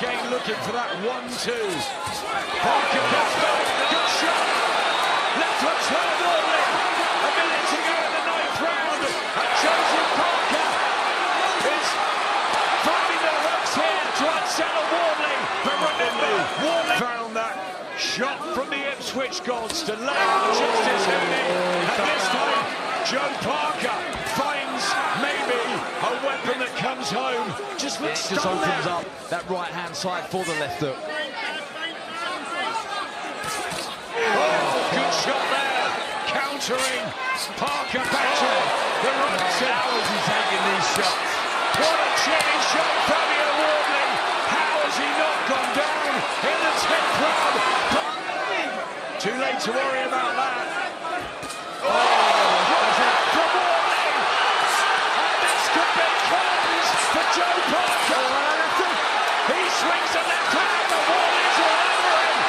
again looking for that 1-2. Parker gets back, good shot. Left hook throw Wardley. A minute to go in the 9th round. And Joseph Parker is finding the hooks here to unsettle Wardley. But remember, Wardley found that shot from the Ipswich gods to lay out Justice Heaney. And this time, Joe Parker finds maybe a weapon that comes home. Just looks just opens up that right-hand side for the left hook. Oh, good shot there. Countering. Parker back to the right side. How is he taking these shots? What a chinny shot, Fabio Wardley. How has he not gone down in the 10th round? Too late to worry about that. Joe Parker, he swings a left hand, the Wardley's all over him.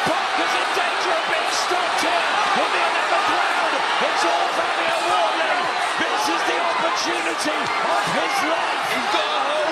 Parker's in danger of being stopped here in the 11th round. It's all Fabio Wardley. This is the opportunity of his life. He's got a hold.